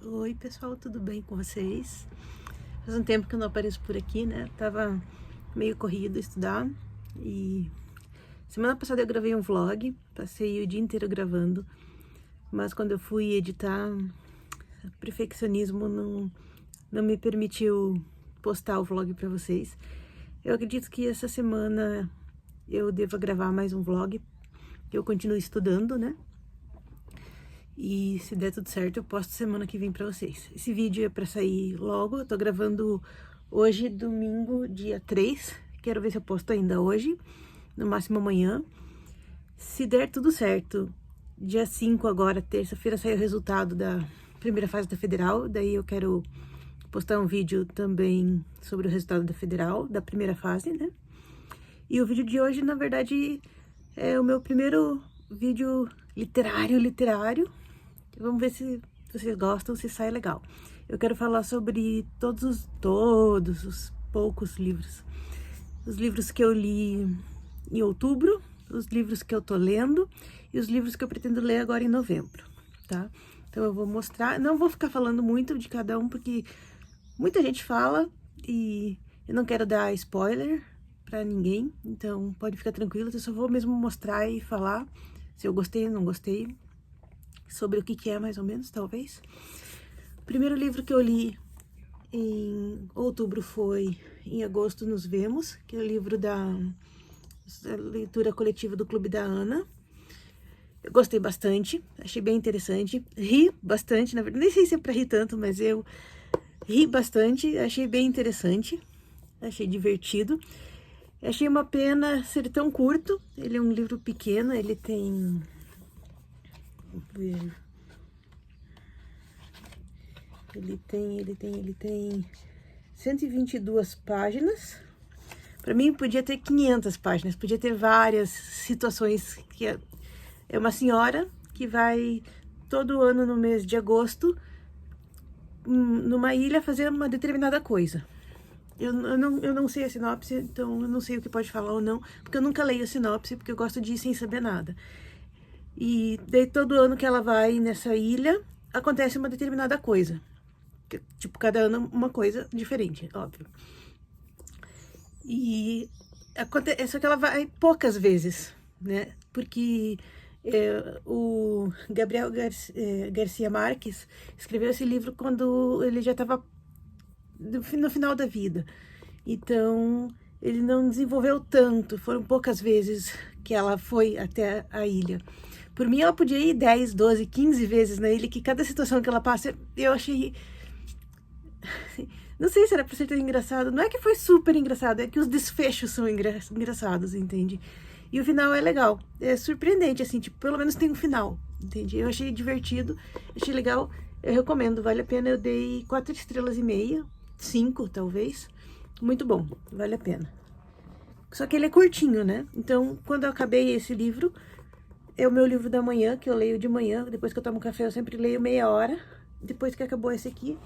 Oi pessoal, tudo bem com vocês? Faz um tempo que eu não apareço por aqui, né? Tava meio corrido estudar e semana passada eu gravei um vlog, passei o dia inteiro gravando, mas quando eu fui editar, o perfeccionismo não me permitiu postar o vlog pra vocês. Eu acredito que essa semana eu devo gravar mais um vlog, que eu continuo estudando, né? E se der tudo certo, eu posto semana que vem pra vocês. Esse vídeo é pra sair logo, eu tô gravando hoje, domingo, dia 3. Quero ver se eu posto ainda hoje, no máximo amanhã. Se der tudo certo, dia 5 agora, terça-feira, sai o resultado da primeira fase da Federal. Daí eu quero postar um vídeo também sobre o resultado da Federal, da primeira fase, né? E o vídeo de hoje, na verdade, é o meu primeiro vídeo literário. Vamos ver se vocês gostam, se sai legal. Eu quero falar sobre todos os poucos livros. Os livros que eu li em outubro, os livros que eu tô lendo e os livros que eu pretendo ler agora em novembro, tá? Então eu vou mostrar, não vou ficar falando muito de cada um, porque muita gente fala e eu não quero dar spoiler pra ninguém, então pode ficar tranquilo, eu só vou mesmo mostrar e falar se eu gostei ou não gostei, sobre o que é mais ou menos, talvez. O primeiro livro que eu li em outubro foi Em Agosto Nos Vemos, que é o livro da leitura coletiva do Clube da Ana. Eu gostei bastante, achei bem interessante, ri bastante, na verdade, nem sei se é pra rir tanto, mas eu ri bastante, achei bem interessante, achei divertido. Achei uma pena ser tão curto, ele é um livro pequeno, ele tem... Ele tem 122 páginas. Para mim podia ter 500 páginas, podia ter várias situações, que é uma senhora que vai todo ano no mês de agosto numa ilha fazer uma determinada coisa. Eu não sei a sinopse, então eu não sei o que pode falar ou não, porque eu nunca leio a sinopse, porque eu gosto de ir sem saber nada. E daí todo ano que ela vai nessa ilha, acontece uma determinada coisa. Tipo, cada ano uma coisa diferente, óbvio. E acontece, só que ela vai poucas vezes, né? Porque o Gabriel Garcia Marques escreveu esse livro quando ele já estava no final da vida. Então, ele não desenvolveu tanto, foram poucas vezes que ela foi até a ilha. Por mim, ela podia ir 10, 12, 15 vezes na ilha, que cada situação que ela passa, eu achei... Não sei se era pra ser tão engraçado, não é que foi super engraçado, é que os desfechos são engraçados, entende? E o final é legal, é surpreendente, assim, tipo, pelo menos tem um final, entende? Eu achei divertido, achei legal, eu recomendo, vale a pena, eu dei 4 estrelas e meia, 5 talvez, muito bom, vale a pena. Só que ele é curtinho, né? Então, quando eu acabei esse livro, é o meu livro da manhã, que eu leio de manhã, depois que eu tomo café eu sempre leio meia hora, depois que acabou esse aqui,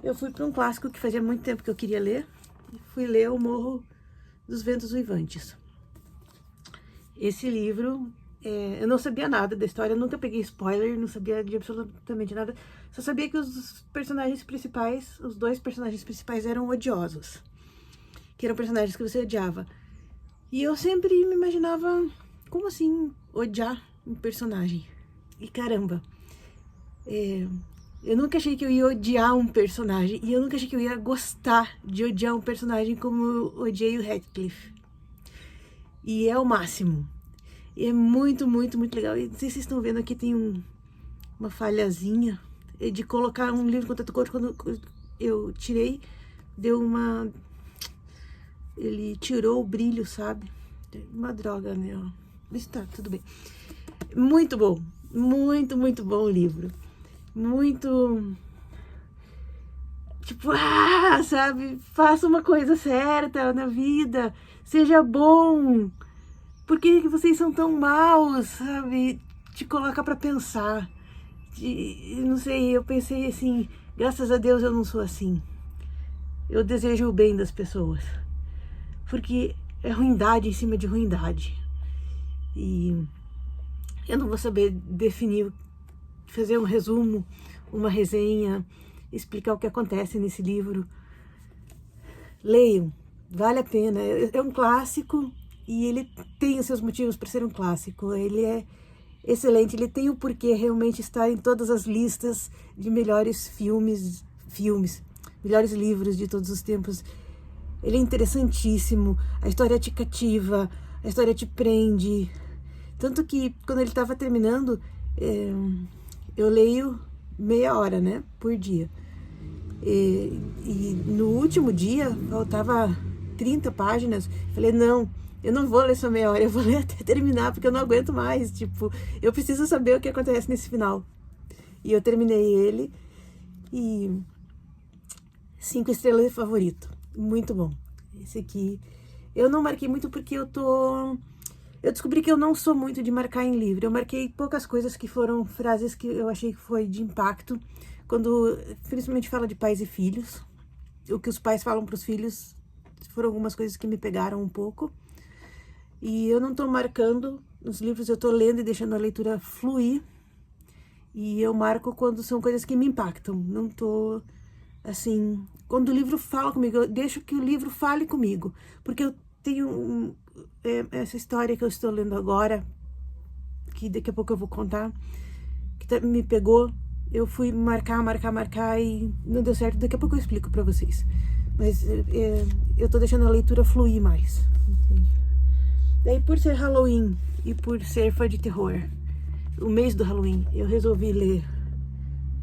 eu fui para um clássico que fazia muito tempo que eu queria ler, e fui ler O Morro dos Ventos Uivantes. Esse livro, eu não sabia nada da história, eu nunca peguei spoiler, não sabia de absolutamente nada, só sabia que os personagens principais, os 2 personagens principais eram odiosos, que eram personagens que você odiava. E eu sempre me imaginava, como assim, odiar um personagem? E caramba, eu nunca achei que eu ia odiar um personagem, e eu nunca achei que eu ia gostar de odiar um personagem como eu odiei o Heathcliff. E é o máximo. E é muito, muito, muito legal. E não sei se vocês estão vendo aqui, tem uma falhazinha de colocar um livro em contato com outro. Quando eu tirei, deu uma... Ele tirou o brilho, sabe? Uma droga, né? Isso tá, tudo bem. Muito bom. Muito, muito bom o livro. Muito... Tipo, sabe? Faça uma coisa certa na vida. Seja bom. Por que vocês são tão maus, sabe? Te coloca pra pensar. Não sei, eu pensei assim, graças a Deus eu não sou assim. Eu desejo o bem das pessoas. Porque é ruindade em cima de ruindade. E eu não vou saber definir, fazer um resumo, uma resenha, explicar o que acontece nesse livro. Leiam, vale a pena. É um clássico e ele tem os seus motivos para ser um clássico. Ele é excelente, ele tem o porquê realmente estar em todas as listas de melhores filmes, melhores livros de todos os tempos. Ele é interessantíssimo, a história te cativa, a história te prende. Tanto que quando ele estava terminando, eu leio meia hora, né, por dia. E no último dia, faltava 30 páginas, falei, não, eu não vou ler só meia hora, eu vou ler até terminar, porque eu não aguento mais, tipo, eu preciso saber o que acontece nesse final. E eu terminei ele, e 5 estrelas de favorito, muito bom. Esse aqui, eu não marquei muito porque eu descobri que eu não sou muito de marcar em livro, eu marquei poucas coisas que foram frases que eu achei que foi de impacto, quando principalmente fala de pais e filhos, o que os pais falam para os filhos foram algumas coisas que me pegaram um pouco. E eu não tô marcando nos livros, eu tô lendo e deixando a leitura fluir. E eu marco quando são coisas que me impactam. Não tô, assim... Quando o livro fala comigo, eu deixo que o livro fale comigo. Porque eu tenho essa história que eu estou lendo agora, que daqui a pouco eu vou contar, que me pegou. Eu fui marcar e não deu certo. Daqui a pouco eu explico pra vocês. Mas eu tô deixando a leitura fluir mais. Entende? Daí, por ser Halloween e por ser fã de terror, o mês do Halloween, eu resolvi ler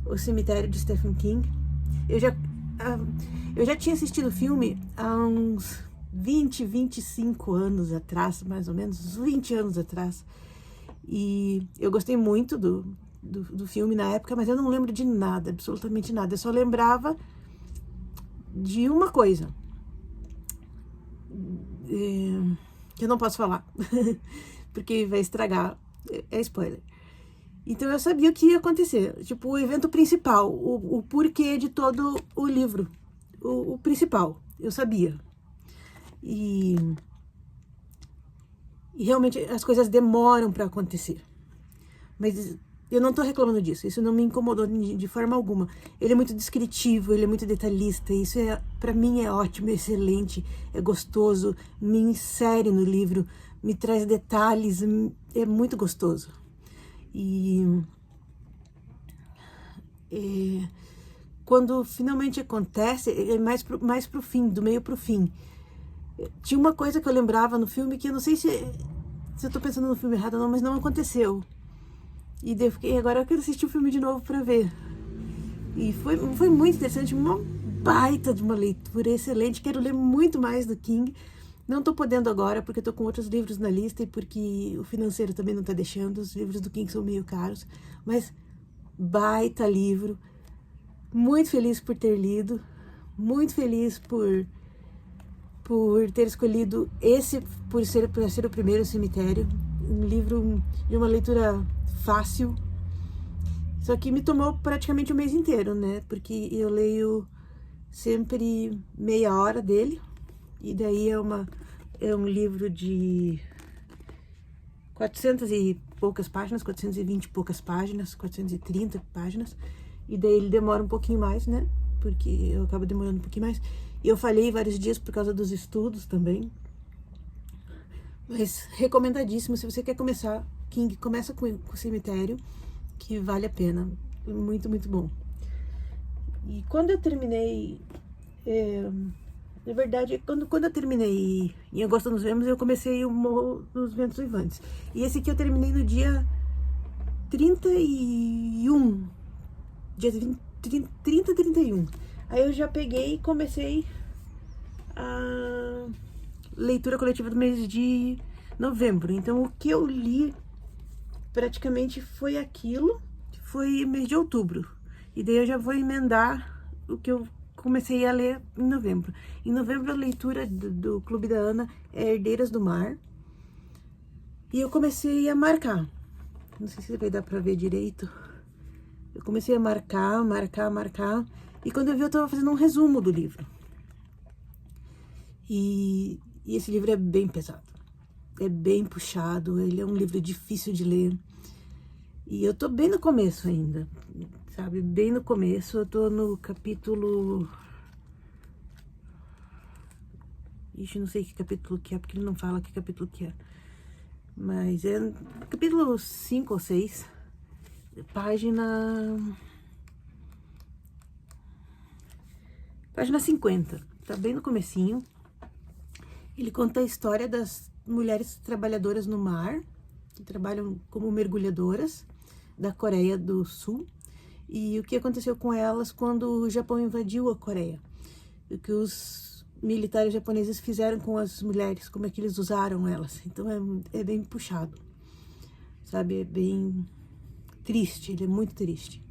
O Cemitério de Stephen King. Eu já tinha assistido o filme há uns 25 anos atrás, mais ou menos, uns 20 anos atrás. E eu gostei muito do filme na época, mas eu não lembro de nada, absolutamente nada. Eu só lembrava de uma coisa. Que eu não posso falar, porque vai estragar, é spoiler. Então eu sabia o que ia acontecer, tipo, o evento principal, o porquê de todo o livro, o principal, eu sabia. E realmente as coisas demoram para acontecer, mas eu não tô reclamando disso, isso não me incomodou de forma alguma. Ele é muito descritivo, ele é muito detalhista, isso pra mim é ótimo, é excelente, é gostoso, me insere no livro, me traz detalhes, é muito gostoso. E quando finalmente acontece, é mais pro fim, do meio pro fim. Tinha uma coisa que eu lembrava no filme que eu não sei se eu tô pensando no filme errado ou não, mas não aconteceu. E daí eu fiquei, agora eu quero assistir o filme de novo pra ver. E foi muito interessante, uma baita de uma leitura excelente. Quero ler muito mais do King. Não tô podendo agora, porque eu tô com outros livros na lista e porque o financeiro também não tá deixando. Os livros do King são meio caros. Mas baita livro. Muito feliz por ter lido. Muito feliz por ter escolhido esse, por ser o primeiro cemitério. Um livro de uma leitura fácil, só que me tomou praticamente o mês inteiro, né, porque eu leio sempre meia hora dele, e daí é um livro de 400 e poucas páginas, 420 e poucas páginas, 430 páginas, e daí ele demora um pouquinho mais, né, porque eu acabo demorando um pouquinho mais, e eu falhei vários dias por causa dos estudos também, mas recomendadíssimo. Se você quer começar King, começa com o Cemitério, que vale a pena, muito, muito bom. E quando eu terminei, na verdade, quando eu terminei em Agosto nos Vemos, eu comecei o Morro dos Ventos Uivantes. E esse aqui eu terminei no dia 31, dia 31. Aí eu já peguei e comecei a leitura coletiva do mês de novembro. Então o que eu li praticamente foi aquilo, foi mês de outubro. E daí eu já vou emendar o que eu comecei a ler em novembro. Em novembro a leitura do Clube da Ana é Herdeiras do Mar. E eu comecei a marcar. Não sei se vai dar pra ver direito. Eu comecei a marcar. E quando eu vi, eu tava fazendo um resumo do livro. E esse livro é bem pesado. É bem puxado, ele é um livro difícil de ler. E eu tô bem no começo ainda. sabe? Bem no começo, eu tô no capítulo... Ixi, não sei que capítulo que é, porque ele não fala que capítulo que é. Mas é capítulo 5 ou 6, página 50, tá bem no comecinho. Ele conta a história das mulheres trabalhadoras no mar, que trabalham como mergulhadoras, da Coreia do Sul, e o que aconteceu com elas quando o Japão invadiu a Coreia. O que os militares japoneses fizeram com as mulheres, como é que eles usaram elas. Então é bem puxado, sabe? É bem triste, ele é muito triste.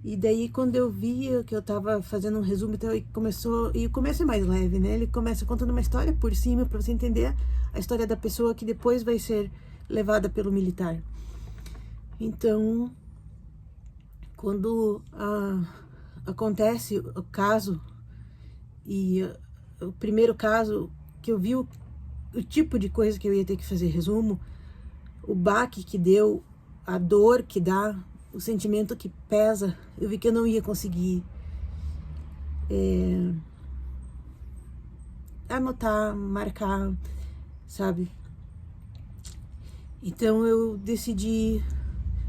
E daí, quando eu vi que eu tava fazendo um resumo, então, e o começo é mais leve, né? Ele começa contando uma história por cima, para você entender a história da pessoa que depois vai ser levada pelo militar. Então, quando acontece o caso, e o primeiro caso que eu vi o tipo de coisa que eu ia ter que fazer resumo, o baque que deu, a dor que dá, o sentimento que pesa, eu vi que eu não ia conseguir anotar, marcar, sabe? Então eu decidi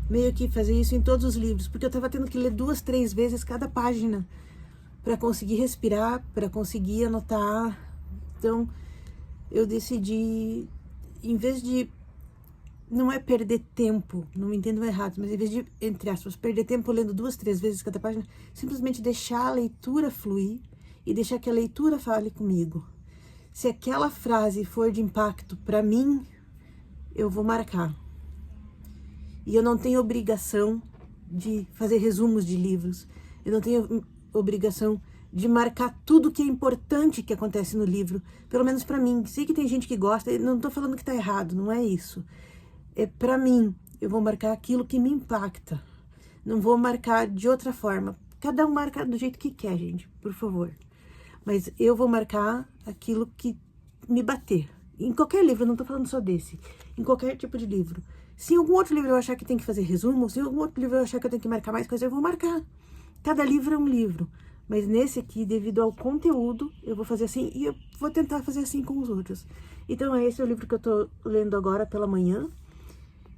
meio que fazer isso em todos os livros, porque eu tava tendo que ler 2, 3 vezes cada página para conseguir respirar, para conseguir anotar. Então eu decidi, em vez de, não é perder tempo, não me entendam errado, mas em vez de, entre aspas, perder tempo lendo 2, 3 vezes cada página, simplesmente deixar a leitura fluir e deixar que a leitura fale comigo. Se aquela frase for de impacto para mim, eu vou marcar. E eu não tenho obrigação de fazer resumos de livros, eu não tenho obrigação de marcar tudo que é importante que acontece no livro, pelo menos para mim. Sei que tem gente que gosta, não tô falando que tá errado, não é isso. É para mim, eu vou marcar aquilo que me impacta. Não vou marcar de outra forma. Cada um marca do jeito que quer, gente, por favor. Mas eu vou marcar aquilo que me bater. Em qualquer livro, não tô falando só desse. Em qualquer tipo de livro. Se em algum outro livro eu achar que tem que fazer resumo, se em algum outro livro eu achar que eu tenho que marcar mais coisas, eu vou marcar. Cada livro é um livro. Mas nesse aqui, devido ao conteúdo, eu vou fazer assim e eu vou tentar fazer assim com os outros. Então, esse é o livro que eu tô lendo agora pela manhã.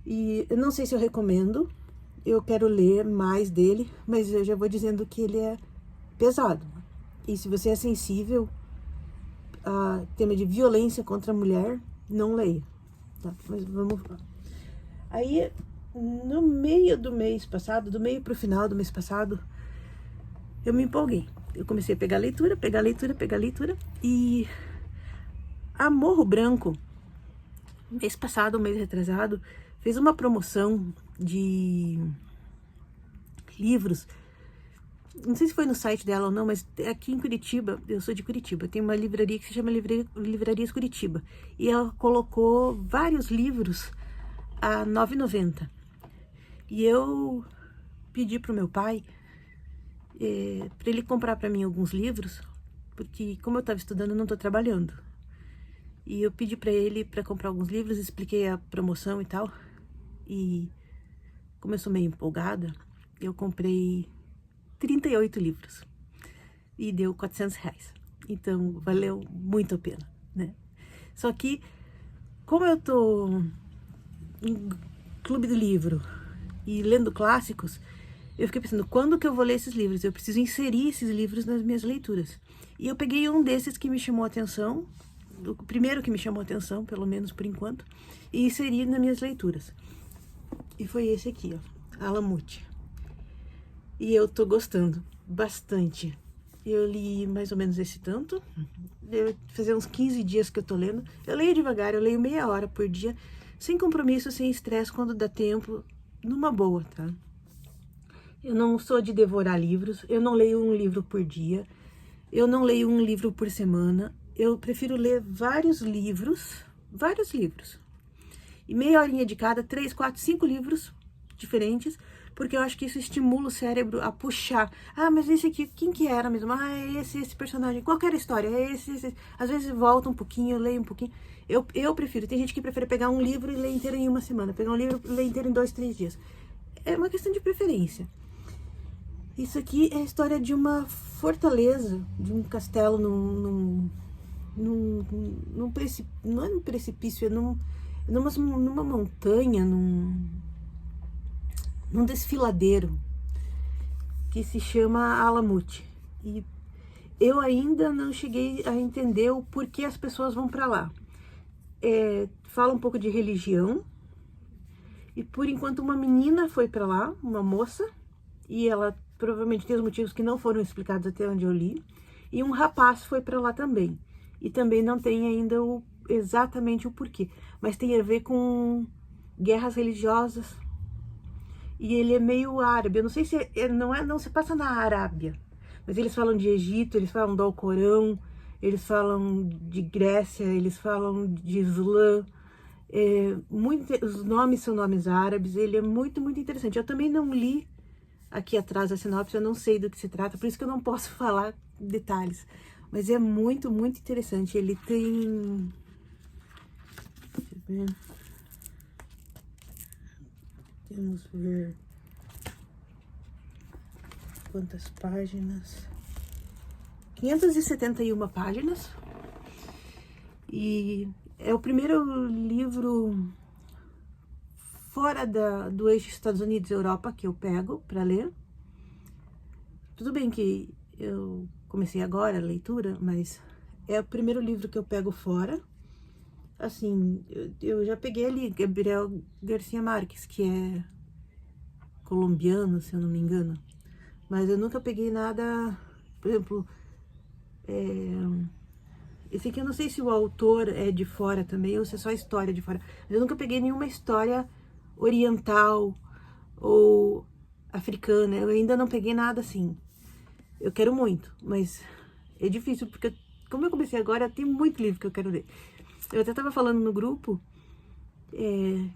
E eu não sei se eu recomendo, eu quero ler mais dele, mas eu já vou dizendo que ele é pesado. E se você é sensível a tema de violência contra a mulher, não leia. Tá? Mas vamos lá. Aí, no meio do mês passado, do meio pro final do mês passado, eu me empolguei. Eu comecei a pegar leitura, e a Morro Branco, mês passado, mês retrasado, fez uma promoção de livros. Não sei se foi no site dela ou não, mas aqui em Curitiba, eu sou de Curitiba, tem uma livraria que se chama Livrarias Curitiba. E ela colocou vários livros a R$ 9,90. E eu pedi pro meu pai para ele comprar para mim alguns livros, porque como eu estava estudando, eu não estou trabalhando. E eu pedi para ele para comprar alguns livros, expliquei a promoção e tal. E como eu sou meio empolgada, eu comprei 38 livros e deu R$ 400. Então valeu muito a pena, né? Só que como eu tô em clube do livro e lendo clássicos, eu fiquei pensando, quando que eu vou ler esses livros? Eu preciso inserir esses livros nas minhas leituras. E eu peguei um desses que me chamou a atenção, o primeiro que me chamou a atenção, pelo menos por enquanto, e inseri nas minhas leituras. E foi esse aqui, ó, Alamute. E eu tô gostando bastante. Eu li mais ou menos esse tanto. Deve fazer uns 15 dias que eu tô lendo. Eu leio devagar, eu leio meia hora por dia, sem compromisso, sem estresse, quando dá tempo, numa boa, tá? Eu não sou de devorar livros, eu não leio um livro por dia, eu não leio um livro por semana. Eu prefiro ler vários livros. E meia horinha de cada, 3, 4, 5 livros diferentes, porque eu acho que isso estimula o cérebro a puxar. Ah, mas esse aqui, quem que era mesmo? Ah, é esse personagem. Qualquer história, é esse. Às vezes volta um pouquinho, eu leio um pouquinho. Eu prefiro. Tem gente que prefere pegar um livro e ler inteiro em uma semana, pegar um livro e ler inteiro em 2, 3 dias. É uma questão de preferência. Isso aqui é a história de uma fortaleza, de um castelo num precipício, não é num precipício, é numa montanha, num desfiladeiro, que se chama Alamut. E eu ainda não cheguei a entender o porquê as pessoas vão para lá. Fala um pouco de religião, e por enquanto uma menina foi para lá, uma moça, e ela provavelmente tem os motivos que não foram explicados até onde eu li, e um rapaz foi para lá também, e também não tem ainda exatamente o porquê, mas tem a ver com guerras religiosas, e ele é meio árabe, eu não sei se não se passa na Arábia, mas eles falam de Egito, eles falam do Alcorão, eles falam de Grécia, eles falam de Islã, os nomes são nomes árabes, ele é muito, muito interessante. Eu também não li aqui atrás a sinopse, eu não sei do que se trata, por isso que eu não posso falar detalhes, mas é muito, muito interessante. Ele tem... Deixa eu ver... Vamos ver quantas páginas. 571 páginas. E é o primeiro livro fora do eixo Estados Unidos e Europa que eu pego para ler. Tudo bem que eu comecei agora a leitura, mas é o primeiro livro que eu pego fora. Assim, eu já peguei ali Gabriel Garcia Marques, que é colombiano, se eu não me engano. Mas eu nunca peguei nada, por exemplo, esse aqui eu não sei se o autor é de fora também, ou se é só história de fora. Mas eu nunca peguei nenhuma história oriental ou africana, eu ainda não peguei nada assim. Eu quero muito, mas é difícil, porque como eu comecei agora, tem muito livro que eu quero ler. Eu até estava falando no grupo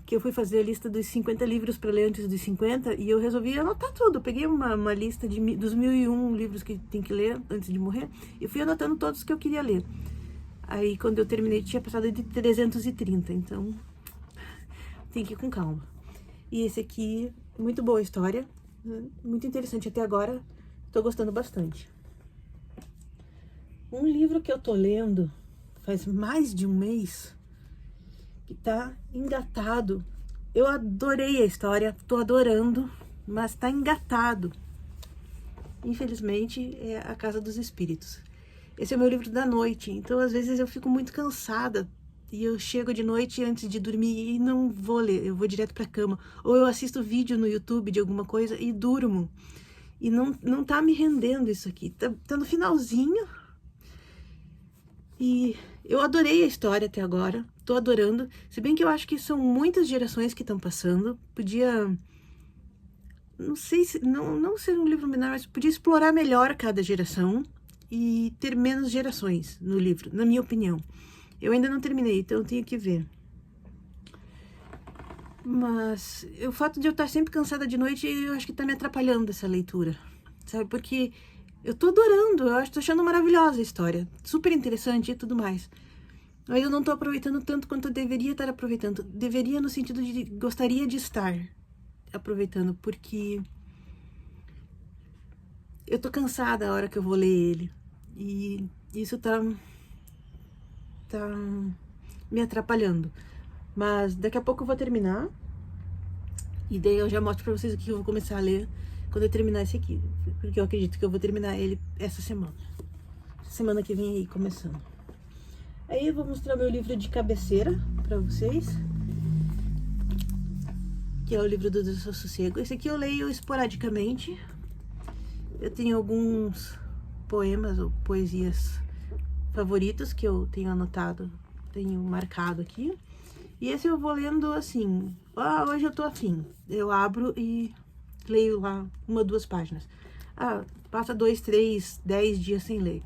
que eu fui fazer a lista dos 50 livros para ler antes dos 50 e eu resolvi anotar tudo. Eu peguei uma lista dos 1001 livros que tem que ler antes de morrer e fui anotando todos que eu queria ler. Aí quando eu terminei tinha passado de 330, então tem que ir com calma. E esse aqui, muito boa a história, muito interessante até agora, tô gostando bastante. Um livro que eu tô lendo faz mais de um mês, que tá engatado. Eu adorei a história, tô adorando, mas tá engatado. Infelizmente, é A Casa dos Espíritos. Esse é o meu livro da noite, então às vezes eu fico muito cansada e eu chego de noite antes de dormir e não vou ler, eu vou direto pra cama. Ou eu assisto vídeo no YouTube de alguma coisa e durmo. E não tá me rendendo isso aqui, tá no finalzinho. E eu adorei a história até agora, tô adorando. Se bem que eu acho que são muitas gerações que estão passando. Podia, não sei se, não ser um livro menor, mas podia explorar melhor cada geração e ter menos gerações no livro, na minha opinião. Eu ainda não terminei, então eu tenho que ver. Mas o fato de eu estar sempre cansada de noite, eu acho que tá me atrapalhando essa leitura, sabe? Porque eu tô adorando, tô achando maravilhosa a história, super interessante e tudo mais. Mas eu não tô aproveitando tanto quanto eu deveria estar aproveitando. Deveria no sentido de gostaria de estar aproveitando, porque eu tô cansada a hora que eu vou ler ele. E isso tá me atrapalhando. Mas daqui a pouco eu vou terminar. E daí eu já mostro pra vocês o que eu vou começar a ler quando eu terminar esse aqui. Porque eu acredito que eu vou terminar ele essa semana. Semana que vem aí, começando. Aí eu vou mostrar meu livro de cabeceira pra vocês. Que é o livro do Desassossego. Esse aqui eu leio esporadicamente. Eu tenho alguns poemas ou poesias favoritos que eu tenho anotado, tenho marcado aqui. E esse eu vou lendo assim, hoje eu tô afim. Eu abro e leio lá 1 ou 2 páginas. Passa 2, 3, 10 dias sem ler.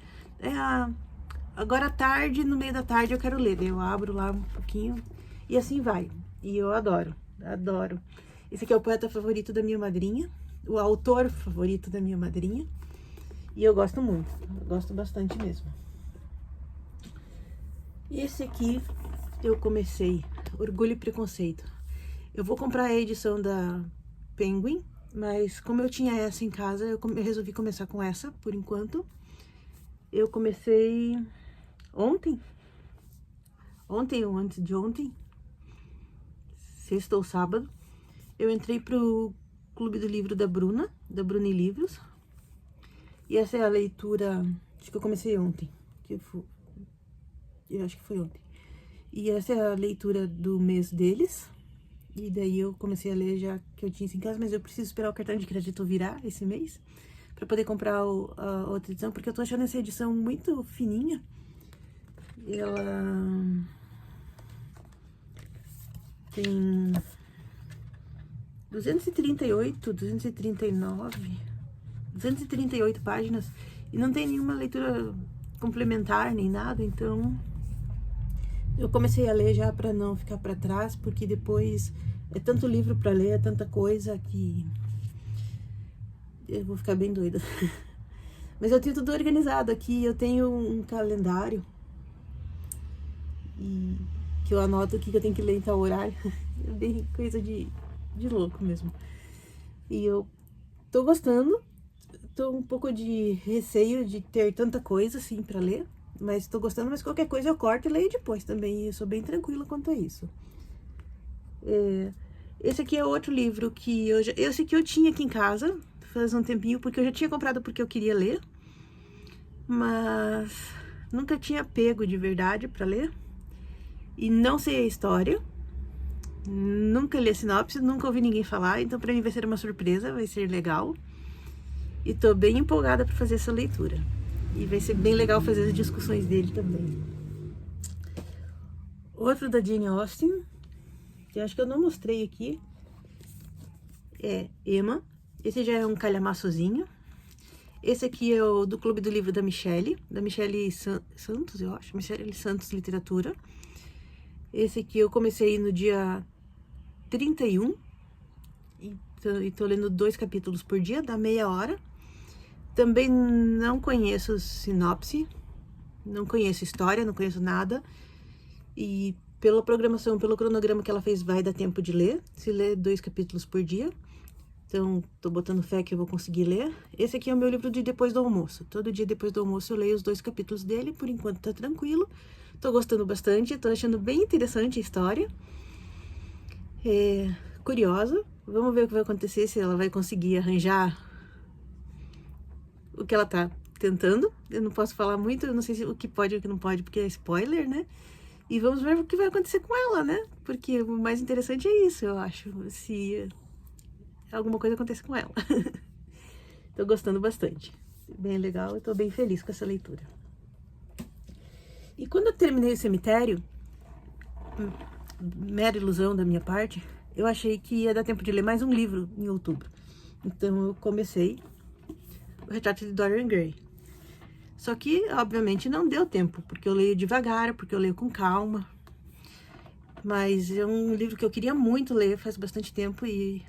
Agora à tarde, no meio da tarde eu quero ler. Eu abro lá um pouquinho e assim vai. E eu adoro, adoro. Esse aqui é o poeta favorito da minha madrinha, o autor favorito da minha madrinha. E eu gosto muito, gosto bastante mesmo. E esse aqui eu comecei, Orgulho e Preconceito. Eu vou comprar a edição da Penguin, Mas como eu tinha essa em casa, eu resolvi começar com essa, por enquanto. Eu comecei ontem ou antes de ontem, sexta ou sábado. Eu entrei pro Clube do Livro da Bruna e Livros. E essa é a leitura, acho que eu comecei ontem, eu acho que foi ontem. E essa é a leitura do mês deles. E daí eu comecei a ler já que eu tinha isso em casa, mas eu preciso esperar o cartão de crédito virar esse mês pra poder comprar a outra edição, porque eu tô achando essa edição muito fininha. Ela tem 238 páginas e não tem nenhuma leitura complementar nem nada, então eu comecei a ler já para não ficar para trás, porque depois é tanto livro para ler, é tanta coisa que eu vou ficar bem doida. Mas eu tenho tudo organizado aqui, eu tenho um calendário e que eu anoto o que eu tenho que ler em tal horário. É bem coisa de louco mesmo. E eu tô gostando, tô um pouco de receio de ter tanta coisa assim pra ler, mas tô gostando, mas qualquer coisa eu corto e leio depois também, e eu sou bem tranquila quanto a isso. Esse aqui é outro livro que esse aqui eu tinha aqui em casa faz um tempinho, porque eu já tinha comprado porque eu queria ler, mas nunca tinha pego de verdade pra ler, e não sei a história. Nunca li a sinopse, nunca ouvi ninguém falar, então pra mim vai ser uma surpresa, vai ser legal. E tô bem empolgada pra fazer essa leitura. E vai ser bem legal fazer as discussões dele também. Outro da Jane Austen, que eu acho que eu não mostrei aqui, é Emma. Esse já é um calhamaçozinho. Esse aqui é o do Clube do Livro da Michelle Santos, eu acho. Michelle Santos Literatura. Esse aqui eu comecei no dia 31 e tô lendo 2 capítulos por dia, dá meia hora. Também não conheço sinopse, não conheço história, não conheço nada. E pela programação, pelo cronograma que ela fez, vai dar tempo de ler, se ler 2 capítulos por dia. Então, tô botando fé que eu vou conseguir ler. Esse aqui é o meu livro de depois do almoço. Todo dia depois do almoço eu leio os 2 capítulos dele, por enquanto tá tranquilo. Tô gostando bastante, tô achando bem interessante a história. Curiosa. Vamos ver o que vai acontecer, se ela vai conseguir arranjar o que ela tá tentando. Eu não posso falar muito, eu não sei o que pode e o que não pode, porque é spoiler, né? E vamos ver o que vai acontecer com ela, né? Porque o mais interessante é isso, eu acho. Se alguma coisa acontecer com ela. Tô gostando bastante. Bem legal, eu tô bem feliz com essa leitura. E quando eu terminei o Cemitério, mera ilusão da minha parte, eu achei que ia dar tempo de ler mais um livro em outubro. Então eu comecei o Retrato de Dorian Gray. Só que, obviamente, não deu tempo, porque eu leio devagar, porque eu leio com calma. Mas é um livro que eu queria muito ler faz bastante tempo e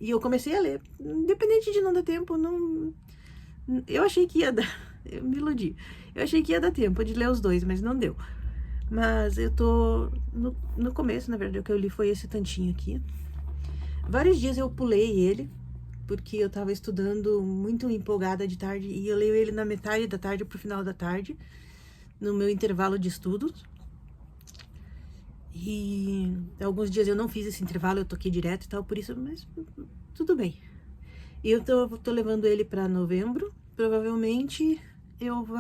eu comecei a ler. Independente de não dar tempo, não... Eu achei que ia dar... Eu me iludi. Eu achei que ia dar tempo de ler os 2, mas não deu. Mas eu tô no começo, na verdade, o que eu li foi esse tantinho aqui. Vários dias eu pulei ele, porque eu tava estudando muito empolgada de tarde, e eu leio ele na metade da tarde pro final da tarde, no meu intervalo de estudos. E alguns dias eu não fiz esse intervalo, eu toquei direto e tal, por isso, mas tudo bem. E eu tô levando ele pra novembro, provavelmente eu vou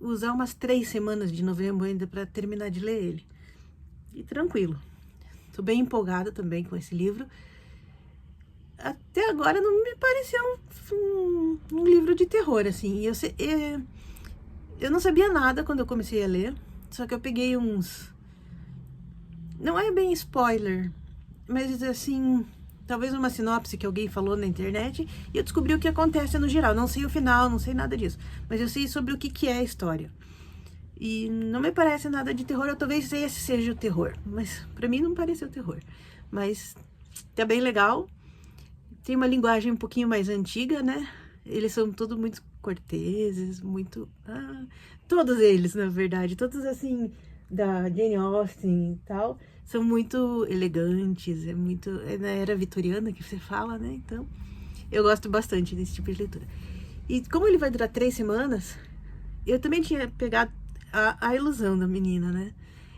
usar umas 3 semanas de novembro ainda pra terminar de ler ele. E tranquilo. Tô bem empolgada também com esse livro. Até agora não me pareceu um livro de terror, assim. Eu não sabia nada quando eu comecei a ler, só que eu peguei uns... Não é bem spoiler, mas assim, talvez uma sinopse que alguém falou na internet, e eu descobri o que acontece no geral. Não sei o final, não sei nada disso, mas eu sei sobre o que é a história. E não me parece nada de terror, ou talvez esse seja o terror, mas pra mim não pareceu terror. Mas tá bem legal, tem uma linguagem um pouquinho mais antiga, né? Eles são todos muito corteses, muito... todos eles, na verdade, todos assim, da Jane Austen e tal, são muito elegantes, é na era vitoriana que você fala, né? Então, eu gosto bastante desse tipo de leitura. E como ele vai durar 3 semanas, eu também tinha pegado a ilusão da menina, né?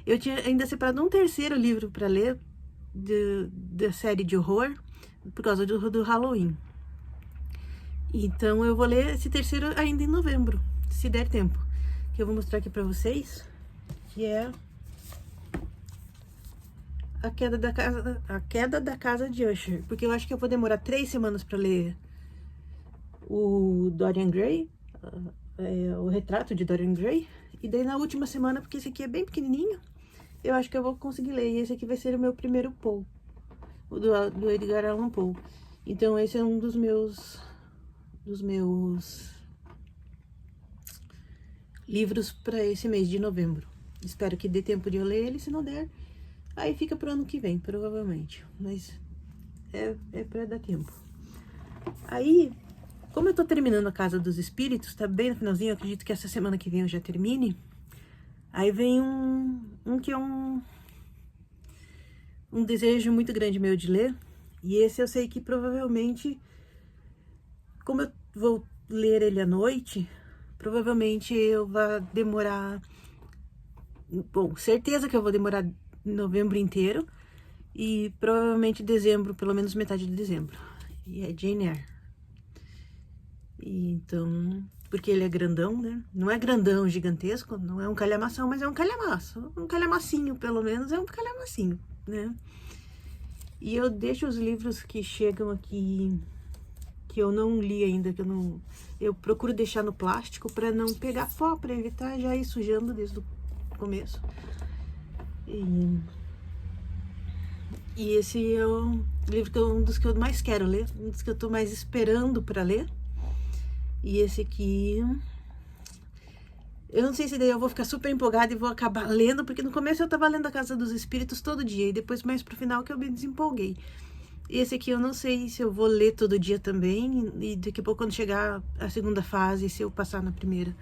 Eu tinha ainda separado um terceiro livro para ler da série de horror, por causa do Halloween. Então eu vou ler esse terceiro ainda em novembro, se der tempo. Que eu vou mostrar aqui pra vocês, que é A Queda da Casa de Usher. Porque eu acho que eu vou demorar 3 semanas pra ler o Dorian Gray, o retrato de Dorian Gray. E daí na última semana, porque esse aqui é bem pequenininho, eu acho que eu vou conseguir ler. E esse aqui vai ser o meu primeiro Poe, o do Edgar Allan Poe. Então esse é um dos meus livros para esse mês de novembro. Espero que dê tempo de eu ler ele, se não der, aí fica pro ano que vem, provavelmente. Mas é para dar tempo. Aí, como eu tô terminando a Casa dos Espíritos, tá bem no finalzinho, eu acredito que essa semana que vem eu já termine. Aí vem um que é um desejo muito grande meu de ler. E esse eu sei que provavelmente, como eu vou ler ele à noite, provavelmente eu vou demorar... Bom, certeza que eu vou demorar novembro inteiro. E provavelmente dezembro, pelo menos metade de dezembro. E é Jane Eyre. E então... Porque ele é grandão, né? Não é grandão, gigantesco, não é um calhamação, mas é um calhamaço. Um calhamacinho, pelo menos, é um calhamacinho, né? E eu deixo os livros que chegam aqui, que eu não li ainda, que eu procuro deixar no plástico para não pegar pó, para evitar já ir sujando desde o começo. E esse é um livro que um dos que eu mais quero ler, um dos que eu tô mais esperando para ler. E esse aqui, eu não sei se daí eu vou ficar super empolgada e vou acabar lendo, porque no começo eu tava lendo A Casa dos Espíritos todo dia, e depois mais pro final que eu me desempolguei. Esse aqui eu não sei se eu vou ler todo dia também, e daqui a pouco quando chegar a segunda fase, se eu passar na primeira,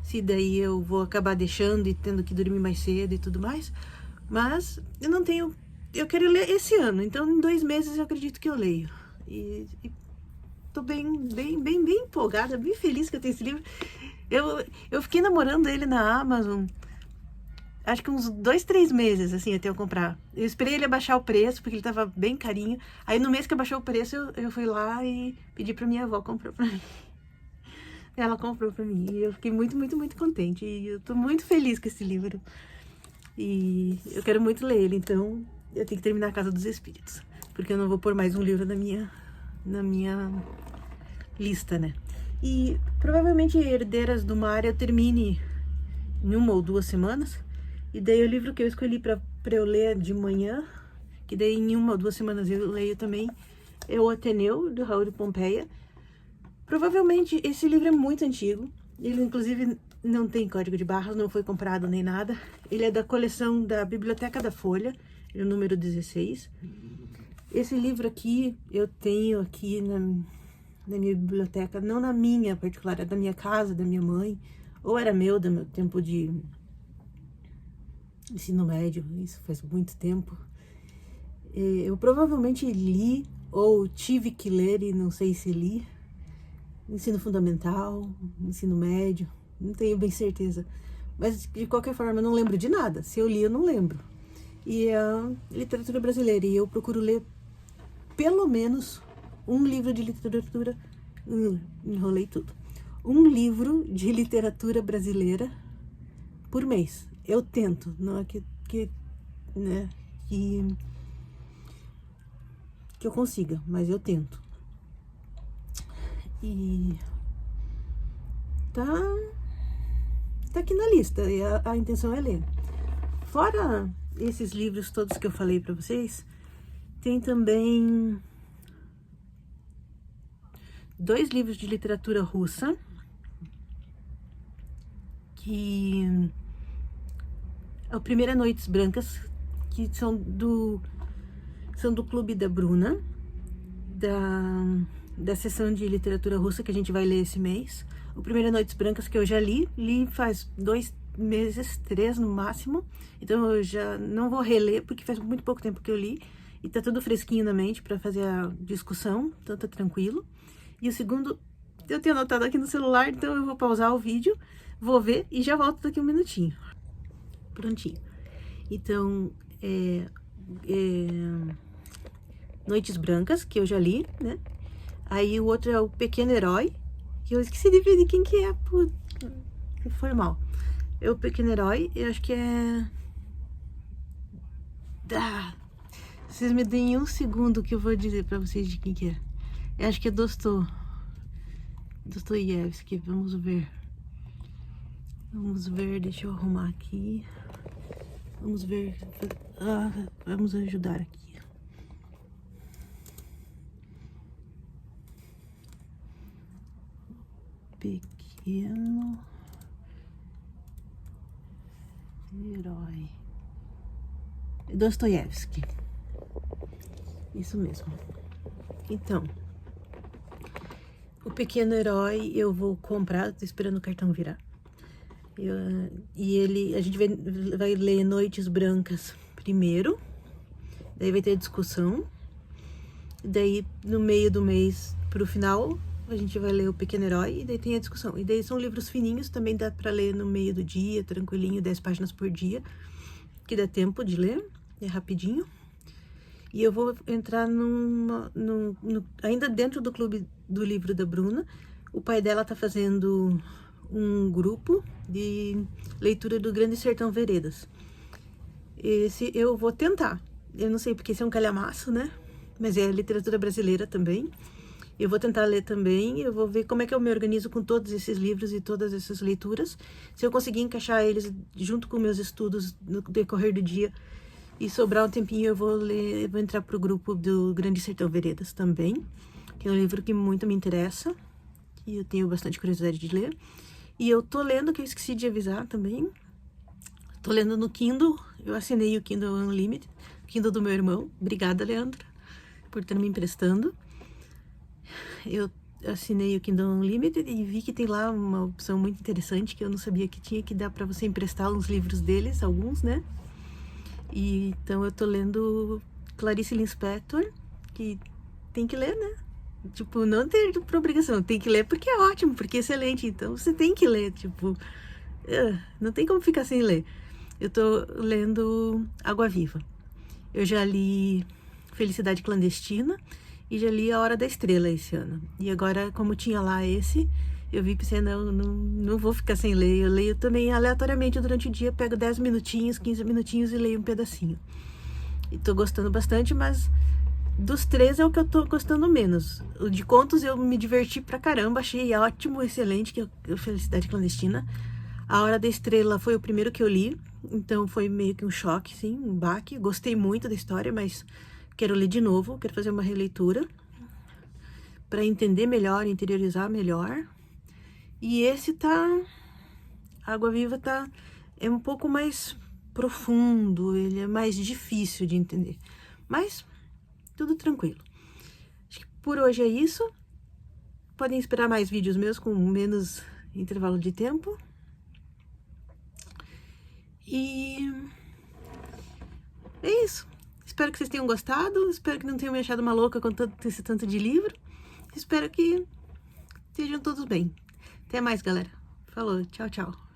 se daí eu vou acabar deixando e tendo que dormir mais cedo e tudo mais. Mas eu não tenho... Eu quero ler esse ano, então em 2 meses eu acredito que eu leio. E tô bem empolgada, bem feliz que eu tenho esse livro. Eu fiquei namorando ele na Amazon, acho que uns 2, 3 meses, assim, até eu comprar. Eu esperei ele abaixar o preço, porque ele tava bem carinho. Aí no mês que abaixou o preço, eu fui lá e pedi pra minha avó comprar pra mim. Ela comprou pra mim e eu fiquei muito contente. E eu tô muito feliz com esse livro. E eu quero muito ler ele, então eu tenho que terminar A Casa dos Espíritos. Porque eu não vou pôr mais um livro na minha lista, né? E provavelmente Herdeiras do Mar eu termine em 1 ou 2 semanas. E daí o livro que eu escolhi pra eu ler de manhã, que daí em 1 ou 2 semanas eu leio também, é o Ateneu, do Raul de Pompeia. Provavelmente esse livro é muito antigo. Ele inclusive não tem código de barras, não foi comprado nem nada. Ele é da coleção da Biblioteca da Folha, é o número 16. Esse livro aqui eu tenho aqui na minha biblioteca, não na minha particular, é da minha casa, da minha mãe, ou era meu, do meu tempo de ensino médio, isso faz muito tempo. Eu provavelmente li, ou tive que ler e não sei se li, ensino fundamental, ensino médio, não tenho bem certeza. Mas de qualquer forma eu não lembro de nada, se eu li eu não lembro. E é literatura brasileira, e eu procuro ler pelo menos um livro de literatura, enrolei tudo, um livro de literatura brasileira por mês. Eu tento, não é que eu consiga, mas eu tento. E tá aqui na lista, e a intenção é ler. Fora esses livros todos que eu falei pra vocês, tem também 2 livros de literatura russa, que é o Primeira Noites Brancas, que são do Clube da Bruna, da sessão de literatura russa que a gente vai ler esse mês. O Primeira Noites Brancas, que eu já li faz meses, 3 no máximo. Então eu já não vou reler, porque faz muito pouco tempo que eu li. E tá tudo fresquinho na mente pra fazer a discussão, então tá tranquilo. E o segundo, eu tenho anotado aqui no celular, então eu vou pausar o vídeo, vou ver e já volto daqui um minutinho. Prontinho. Então, Noites Brancas, que eu já li, né? Aí o outro é o Pequeno Herói, que eu esqueci de ver de quem que é, foi mal. É o Pequeno Herói, eu acho que é... Vocês me deem um segundo que eu vou dizer pra vocês de quem que é. Eu acho que é Dostoiévski, vamos ver. Vamos ver, deixa eu arrumar aqui. Vamos ver, vamos ajudar aqui. Pequeno Herói. Dostoiévski. Isso mesmo. Então, o Pequeno Herói eu vou comprar, tô esperando o cartão virar. A gente vai ler Noites Brancas primeiro, daí vai ter discussão, daí no meio do mês, pro final, a gente vai ler o Pequeno Herói e daí tem a discussão. E daí são livros fininhos, também dá pra ler no meio do dia, tranquilinho, 10 páginas por dia, que dá tempo de ler, é rapidinho. E eu vou entrar ainda dentro do clube do livro da Bruna. O pai dela tá fazendo um grupo de leitura do Grande Sertão Veredas. Esse eu vou tentar. Eu não sei porque esse é um calhamaço, né? Mas é literatura brasileira também. Eu vou tentar ler também. Eu vou ver como é que eu me organizo com todos esses livros e todas essas leituras. Se eu conseguir encaixar eles junto com meus estudos no decorrer do dia e sobrar um tempinho, eu vou entrar pro grupo do Grande Sertão Veredas também, que é um livro que muito me interessa, e eu tenho bastante curiosidade de ler. E eu tô lendo, que eu esqueci de avisar também, tô lendo no Kindle, eu assinei o Kindle Unlimited, Kindle do meu irmão. Obrigada, Leandra, por ter me emprestando. Eu assinei o Kindle Unlimited e vi que tem lá uma opção muito interessante, que eu não sabia que tinha, que dá pra você emprestar uns livros deles, alguns, né? E então eu tô lendo Clarice Lispector, que tem que ler, né? Tipo, não ter por obrigação, tem que ler porque é ótimo, porque é excelente, então você tem que ler, tipo, não tem como ficar sem ler. Eu tô lendo Água Viva. Eu já li Felicidade Clandestina e já li A Hora da Estrela esse ano. E agora, como tinha lá esse, eu vi, pensei, não vou ficar sem ler. Eu leio também aleatoriamente durante o dia, pego 10 minutinhos, 15 minutinhos e leio um pedacinho. E tô gostando bastante, mas dos 3 é o que eu tô gostando menos. O de contos eu me diverti pra caramba, achei ótimo, excelente, que é Felicidade Clandestina. A Hora da Estrela foi o primeiro que eu li, então foi meio que um choque, sim, um baque. Gostei muito da história, mas quero ler de novo, quero fazer uma releitura pra entender melhor, interiorizar melhor. E esse Água Viva é um pouco mais profundo, ele é mais difícil de entender, mas tudo tranquilo. Acho que por hoje é isso. Podem esperar mais vídeos meus com menos intervalo de tempo. E é isso. Espero que vocês tenham gostado, espero que não tenham me achado uma louca com esse tanto de livro. Espero que estejam todos bem. Até mais, galera. Falou, tchau, tchau.